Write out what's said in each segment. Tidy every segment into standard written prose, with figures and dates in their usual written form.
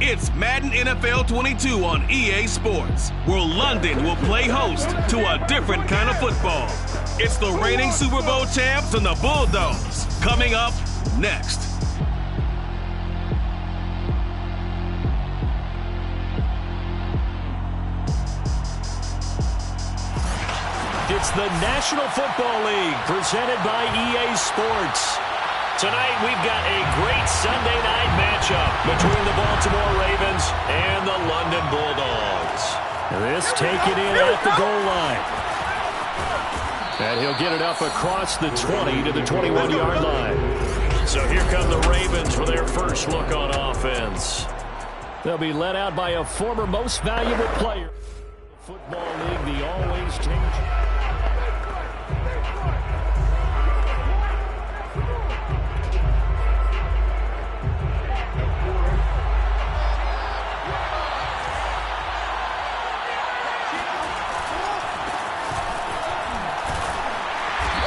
It's Madden NFL 22 on EA Sports, where London will play host to a different kind of football. It's the reigning Super Bowl champs and the Bulldogs. Coming up next. It's the National Football League presented by EA Sports. Tonight, we've got a great Sunday night matchup between the Baltimore Ravens and the London Bulldogs. This taken in at the goal line. And he'll get it up across the 20 to the 21-yard line. So here come the Ravens with their first look on offense. They'll be led out by a former most valuable player. Football League, the always changing.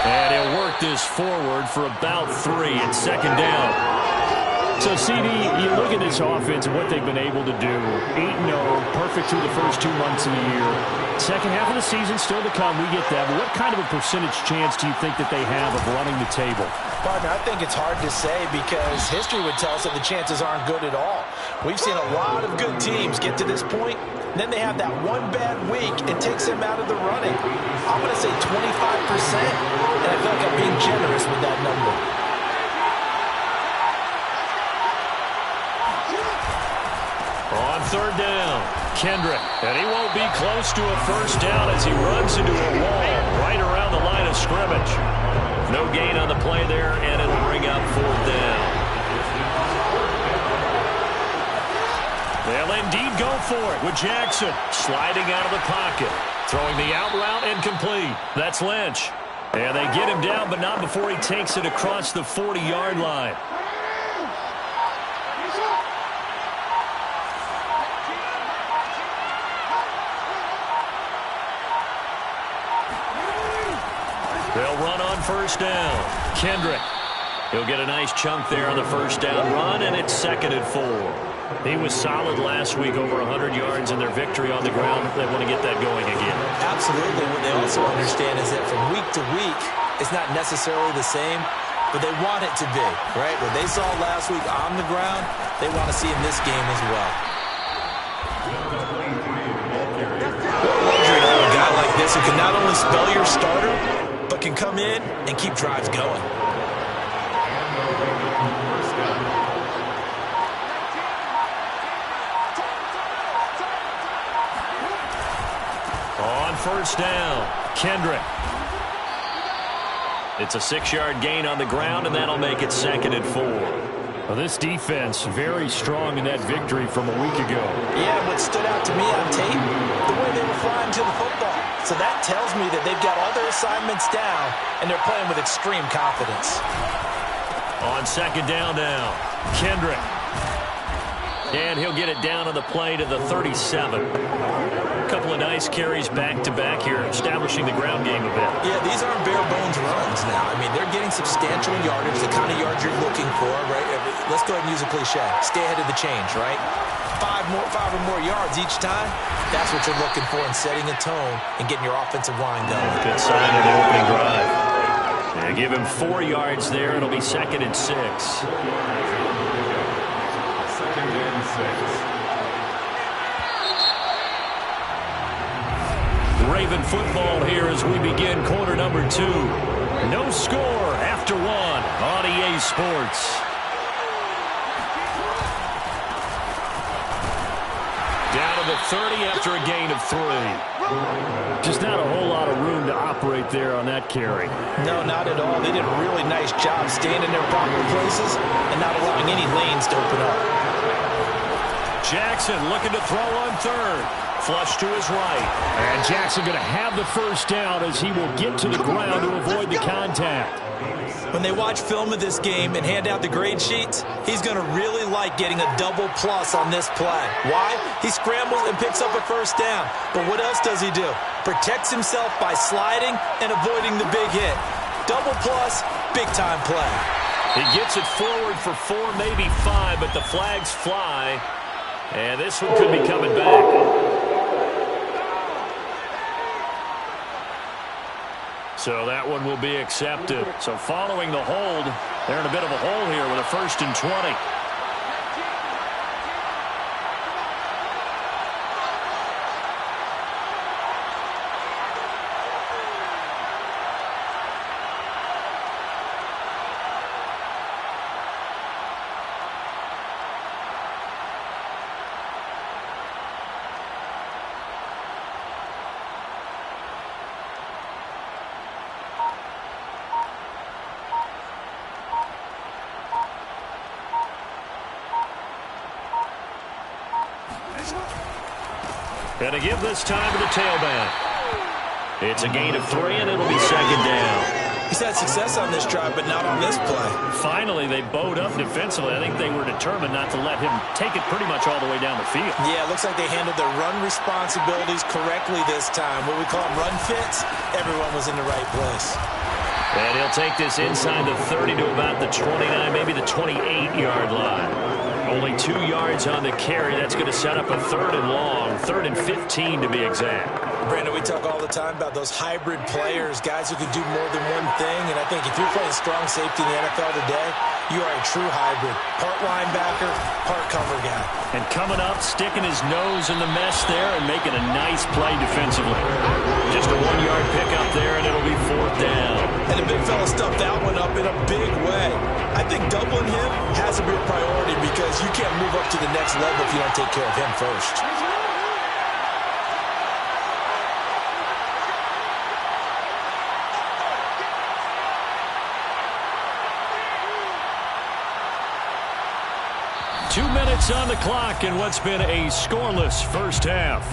And he'll work this forward for about 3 and second down. So, CD, you look at this offense and what they've been able to do. 8-0, perfect through the first 2 months of the year. Second half of the season still to come, we get that. But what kind of a percentage chance do you think that they have of running the table? Partner, I think it's hard to say because history would tell us that the chances aren't good at all. We've seen a lot of good teams get to this point. Then they have that one bad week. It takes them out of the running. I'm going to say 25%, and I feel like I'm being generous with that number. On third down, Kendrick. And he won't be close to a first down as he runs into a wall right around the line of scrimmage. No gain on the play there, and it'll bring up fourth down. They'll indeed go for it with Jackson sliding out of the pocket. Throwing the out route incomplete. That's Lynch. And they get him down, but not before he takes it across the 40-yard line. They'll run on first down. Kendrick. He'll get a nice chunk there on the first down run, and it's 2nd and 4. He was solid last week, over 100 yards in their victory on the ground. They want to get that going again. Absolutely. What they also understand is that from week to week, it's not necessarily the same, but they want it to be, right? What they saw last week on the ground, they want to see in this game as well. What luxury to have a guy like this who can not only spell your starter, but can come in and keep drives going. On first down, Kendrick. It's a 6-yard gain on the ground, and that'll make it 2nd and 4. Well, this defense very strong in that victory from a week ago. Yeah, what stood out to me on tape, the way they were flying to the football. So that tells me that they've got all their assignments down, and they're playing with extreme confidence. On second down now, Kendrick. And he'll get it down on the play to the 37. A couple of nice carries back-to-back here, establishing the ground game a bit. Yeah, these aren't bare-bones runs now. I mean, they're getting substantial yardage, the kind of yards you're looking for, right? Let's go ahead and use a cliche. Stay ahead of the change, right? 5 or more yards each time. That's what you're looking for in setting a tone and getting your offensive line going. Good sign of the opening drive. Yeah, give him 4 yards there. It'll be 2nd and 6. Raven football here as we begin quarter number 2. No score after 1 on EA Sports. Down to the 30 after a gain of 3. Just not a whole lot of room to operate there on that carry. No, not at all. They did a really nice job staying in their proper places and not allowing any lanes to open up. Jackson looking to throw on third. Flush to his right. And Jackson going to have the first down as he will get to the ground to avoid the contact. When they watch film of this game and hand out the grade sheets, he's going to really like getting a double plus on this play. Why? He scrambles and picks up a first down. But what else does he do? Protects himself by sliding and avoiding the big hit. Double plus, big-time play. He gets it forward for 4, maybe 5, but the flags fly. And this one could be coming back. So that one will be accepted. So following the hold, they're in a bit of a hole here with a 1st and 20. Going to give this time to the tailback. It's a gain of 3, and it'll be 2nd down. He's had success on this drive, but not on this play. Finally, they bowed up defensively. I think they were determined not to let him take it pretty much all the way down the field. Yeah, it looks like they handled their run responsibilities correctly this time. What we call them run fits, everyone was in the right place. And he'll take this inside the 30 to about the 29, maybe the 28-yard line. Only 2 yards on the carry. That's going to set up a 3rd and long, 3rd and 15 to be exact. Brandon, we talk all the time about those hybrid players, guys who can do more than one thing. And I think if you're playing strong safety in the NFL today, you are a true hybrid. Part linebacker, part cover guy. And coming up, sticking his nose in the mesh there and making a nice play defensively. Just a 1-yard pickup there, and it'll be 4th down. And the big fella stuffed that one up in a big way. I think doubling him has to be a priority because you can't move up to the next level if you don't take care of him first. Two minutes on the clock in what's been a scoreless first half.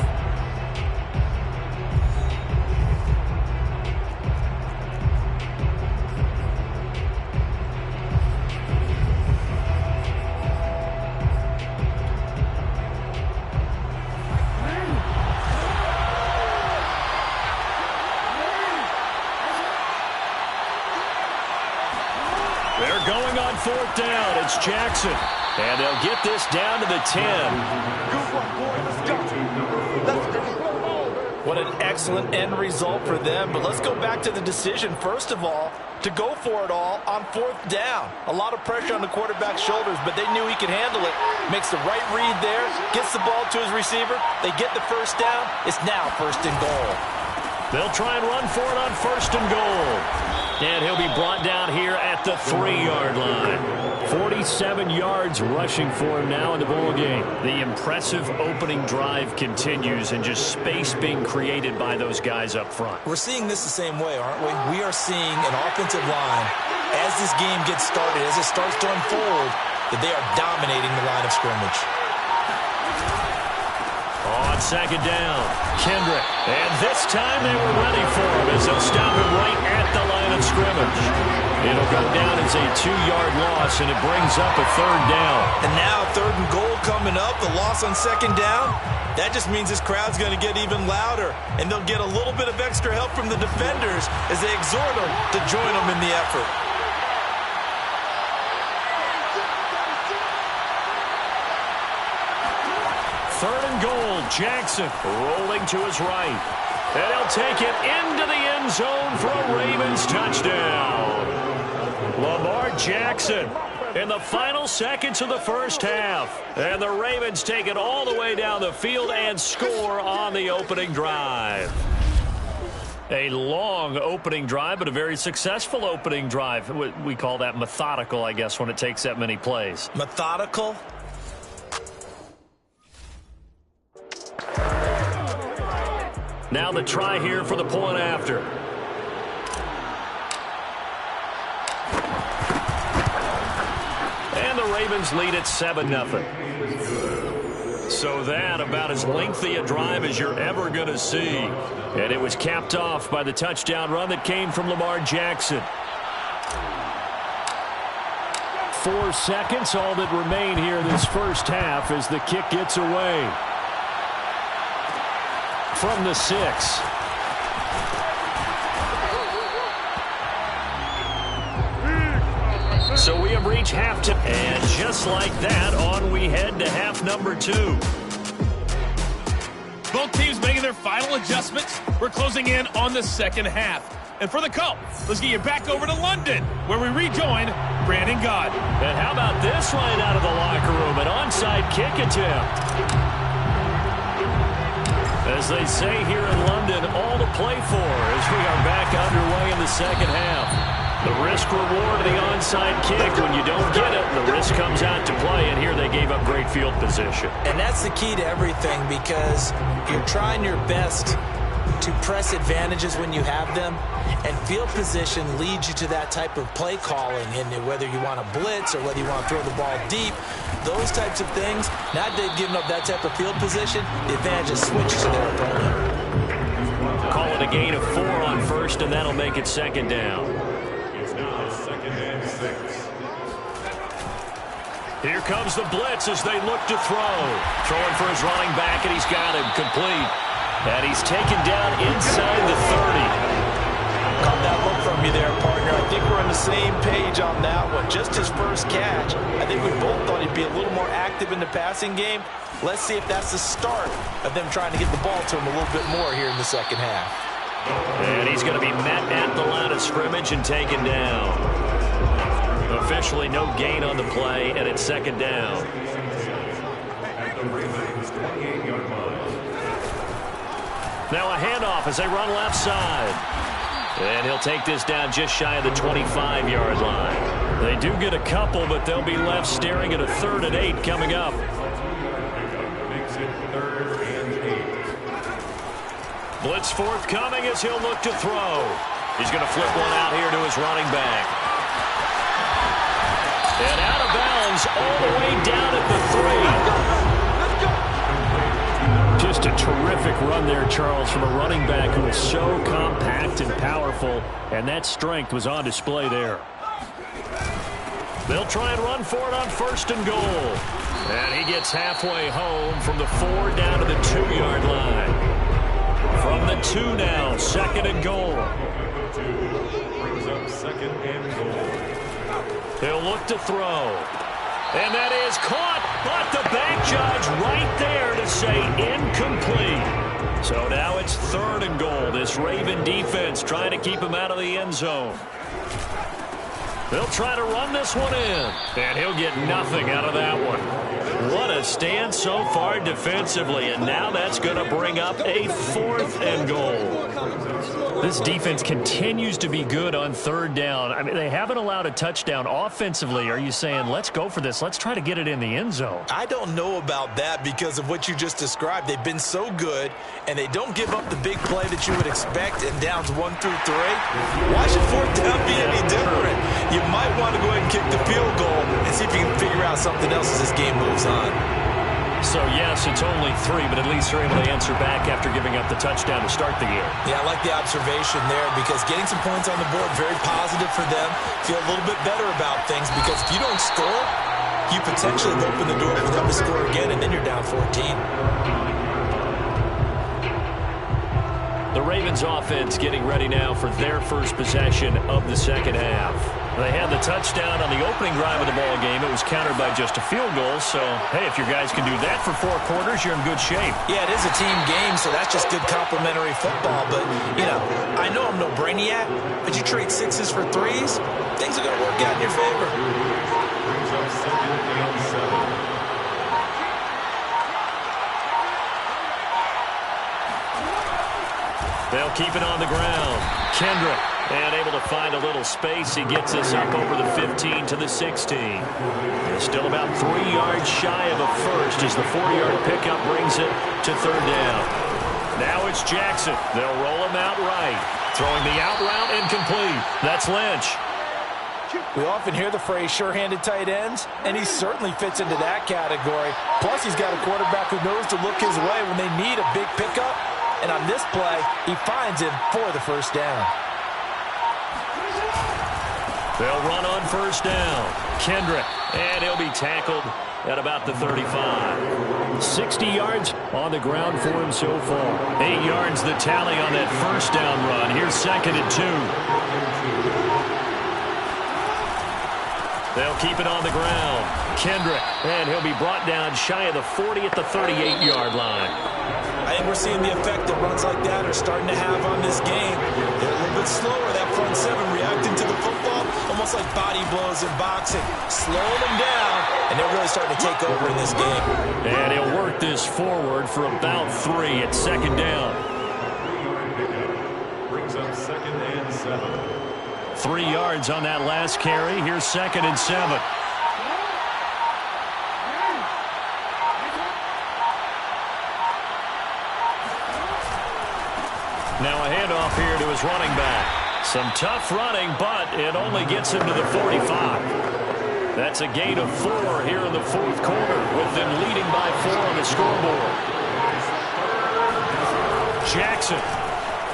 They're going on 4th down. It's Jackson. And they'll get this down to the 10. What an excellent end result for them. But let's go back to the decision, first of all, to go for it all on 4th down. A lot of pressure on the quarterback's shoulders, but they knew he could handle it. Makes the right read there, gets the ball to his receiver. They get the 1st down. It's now 1st and goal. They'll try and run for it on 1st and goal. And he'll be brought down here at the 3-yard line. 47 yards rushing for him now in the ball game. The impressive opening drive continues, and just space being created by those guys up front. We're seeing this the same way, aren't we? We are seeing an offensive line, as this game gets started, as it starts to unfold, that they are dominating the line of scrimmage. On 2nd down, Kendrick. And this time they were ready for him as they'll stop him right at the line of scrimmage. It'll go down as a 2-yard loss, and it brings up a 3rd down. And now 3rd and goal coming up, the loss on 2nd down. That just means this crowd's going to get even louder, and they'll get a little bit of extra help from the defenders as they exhort them to join them in the effort. Third and goal, Jackson rolling to his right. And he'll take it into the end zone for a Ravens touchdown. Lamar Jackson in the final seconds of the first half. And the Ravens take it all the way down the field and score on the opening drive. A long opening drive, but a very successful opening drive. We call that methodical, I guess, when it takes that many plays. Methodical? Now the try here for the point after. And the Ravens lead at 7-0. So that about as lengthy a drive as you're ever going to see. And it was capped off by the touchdown run that came from Lamar Jackson. 4 seconds, all that remain here this first half as the kick gets away. From the 6. So we have reached halftime. And just like that, on we head to half number 2. Both teams making their final adjustments. We're closing in on the second half. And for the call, let's get you back over to London, where we rejoin Brandon God. And how about this right out of the locker room? An onside kick attempt. As they say here in London, all to play for as we are back underway in the second half. The risk-reward of the onside kick, when you don't get it, the risk comes out to play, and here they gave up great field position. And that's the key to everything, because you're trying your best to press advantages when you have them, and field position leads you to that type of play calling, and whether you want to blitz or whether you want to throw the ball deep, those types of things. Now that they've given up that type of field position, the advantage is switched to their opponent. Call it a gain of 4 on first, and that'll make it second down. Here comes the blitz as they look to throw. Throwing for his running back, and he's got him complete. And he's taken down inside the 30. Caught that look from you there, partner. I think we're on the same page on that one. Just his first catch. I think we both thought he'd be a little more active in the passing game. Let's see if that's the start of them trying to get the ball to him a little bit more here in the second half. And he's going to be met at the line of scrimmage and taken down. Officially no gain on the play, and it's second down. Now a handoff as they run left side. And he'll take this down just shy of the 25-yard line. They do get a couple, but they'll be left staring at a 3rd and 8 coming up. Blitz forthcoming as he'll look to throw. He's going to flip one out here to his running back. And out of bounds all the way down at the 3. Just a terrific run there, Charles, from a running back who is so compact and powerful, and that strength was on display there. They'll try and run for it on 1st and goal. And he gets halfway home from the 4 down to the 2-yard line. From the 2 now, 2nd and goal. Brings up 2nd and goal. He'll look to throw. And that is caught, but the back judge right there to say incomplete. So now it's 3rd and goal. This Raven defense trying to keep him out of the end zone. They'll try to run this one in, and he'll get nothing out of that one. What a stand so far defensively, and now that's going to bring up a 4th and goal. This defense continues to be good on 3rd down. I mean, they haven't allowed a touchdown offensively. Are you saying, let's go for this, let's try to get it in the end zone? I don't know about that because of what you just described. They've been so good, and they don't give up the big play that you would expect in downs 1 through 3. Why should 4th down be any different? You might want to go ahead and kick the field goal and see if you can figure out something else as this game moves on. So, yes, it's only 3, but at least they're able to answer back after giving up the touchdown to start the year. Yeah, I like the observation there because getting some points on the board, very positive for them. Feel a little bit better about things because if you don't score, you potentially open the door for them to score again, and then you're down 14. The Ravens offense getting ready now for their first possession of the second half. They had the touchdown on the opening drive of the ball game. It was countered by just a field goal. So, hey, if your guys can do that for 4 quarters, you're in good shape. Yeah, it is a team game, so that's just good complimentary football. But, you know, I know I'm no brainiac, but you trade 6s for 3s, things are going to work out in your favor. They'll keep it on the ground. Kendrick, and able to find a little space. He gets us up over the 15 to the 16. They're still about 3 yards shy of a first as the 4-yard pickup brings it to 3rd down. Now it's Jackson. They'll roll him out right. Throwing the out route incomplete. That's Lynch. We often hear the phrase sure-handed tight ends, and he certainly fits into that category. Plus, he's got a quarterback who knows to look his way when they need a big pickup. And on this play, he finds him for the 1st down. They'll run on 1st down. Kendrick, and he'll be tackled at about the 35. 60 yards on the ground for him so far. 8 yards the tally on that 1st down run. Here's 2nd and 2. They'll keep it on the ground. Kendrick, and he'll be brought down shy of the 40 at the 38-yard line. I think we're seeing the effect that runs like that are starting to have on this game. They're a little bit slower, that front seven, reacting to the football, almost like body blows in boxing. Slowing them down, and they're really starting to take over in this game. And he'll work this forward for about 3 at second down. Brings up 2nd and 7. 3 yards on that last carry. Here's 2nd and 7. Now a handoff here to his running back. Some tough running, but it only gets him to the 45. That's a gain of 4 here in the 4th quarter, with them leading by 4 on the scoreboard. Jackson,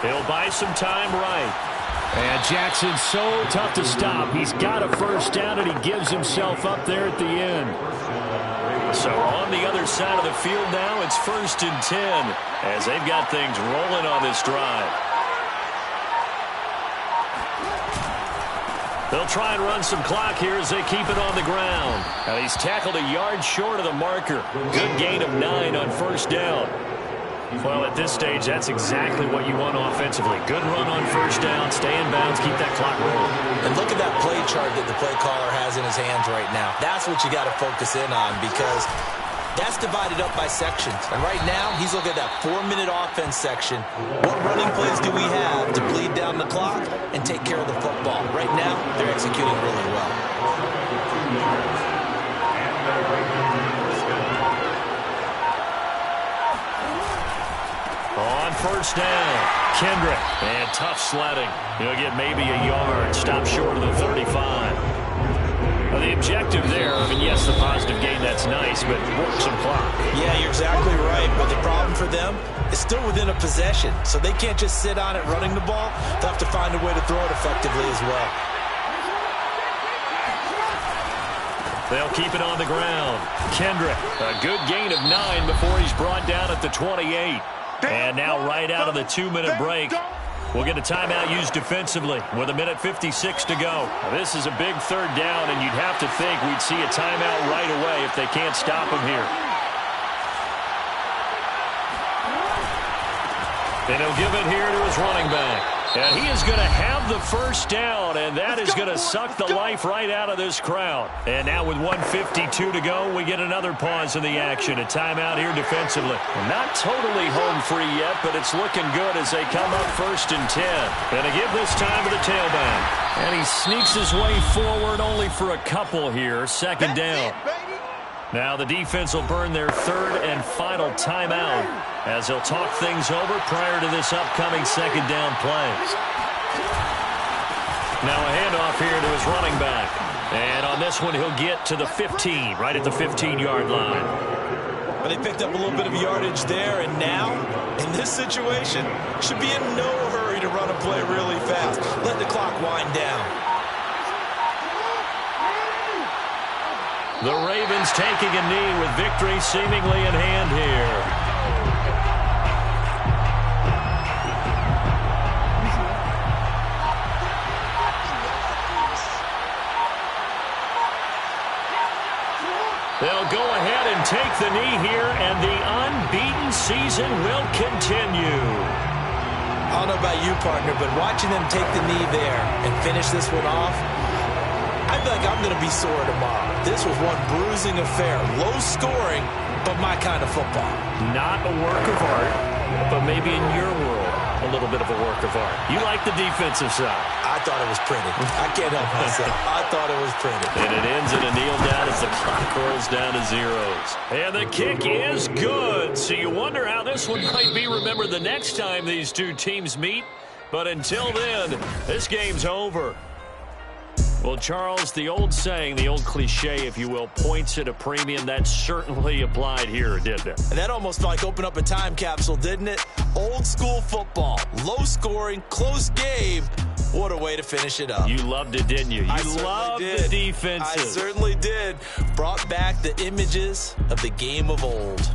he'll buy some time right. And Jackson's so tough to stop. He's got a first down, and he gives himself up there at the end. So on the other side of the field now, it's 1st and 10 as they've got things rolling on this drive. They'll try and run some clock here as they keep it on the ground. And he's tackled a yard short of the marker. Good gain of 9 on 1st down. Well, at this stage, that's exactly what you want offensively. Good run on 1st down, stay in bounds, keep that clock rolling. And look at that play chart that the play caller has in his hands right now. That's what you got to focus in on, because that's divided up by sections. And right now, he's looking at that 4-minute offense section. What running plays do we have to bleed down the clock and take care of the football? Right now, they're executing really well. On 1st down, Kendrick, and tough sledding. He'll get maybe a yard, stop short of the 35. Well, the objective there, I mean, yes, the positive gain, that's nice, but work some clock. Yeah, you're exactly right, but the problem for them is still within a possession, so they can't just sit on it running the ball. They'll have to find a way to throw it effectively as well. They'll keep it on the ground. Kendrick, a good gain of 9 before he's brought down at the 28. And now right out of the 2-minute break, we'll get a timeout used defensively with 1:56 to go. Now, this is a big 3rd down, and you'd have to think we'd see a timeout right away if they can't stop him here. And he'll give it here to his running back. And he is going to have the 1st down, and that is going to suck the life right out of this crowd. And now with 1:52 to go, we get another pause in the action. A timeout here defensively. Not totally home free yet, but it's looking good as they come up 1st and 10. Going to give this time to the tailback. And he sneaks his way forward only for a couple here. 2nd down. Now the defense will burn their 3rd and final timeout as they'll talk things over prior to this upcoming 2nd down play. Now a handoff here to his running back. And on this one, he'll get to the 15, right at the 15-yard line. But they picked up a little bit of yardage there, and now, in this situation, should be in no hurry to run a play really fast. Let the clock wind down. The Ravens taking a knee with victory seemingly in hand here. They'll go ahead and take the knee here, and the unbeaten season will continue. I don't know about you, partner, but watching them take the knee there and finish this one off, I feel like I'm going to be sore tomorrow. This was one bruising affair. Low scoring, but my kind of football. Not a work of art, but maybe in your world, a little bit of a work of art. You like the defensive side. I thought it was pretty. I can't help myself. I thought it was pretty. And it ends in a kneel down as the clock rolls down to zeros. And the kick is good. So you wonder how this one might be remembered the next time these two teams meet. But until then, this game's over. Well, Charles, the old saying, the old cliche, if you will, points at a premium, that certainly applied here, didn't it? And that almost like opened up a time capsule, didn't it? Old school football, low scoring, close game. What a way to finish it up. You loved it, didn't you? You loved the defenses. I certainly did. Brought back the images of the game of old.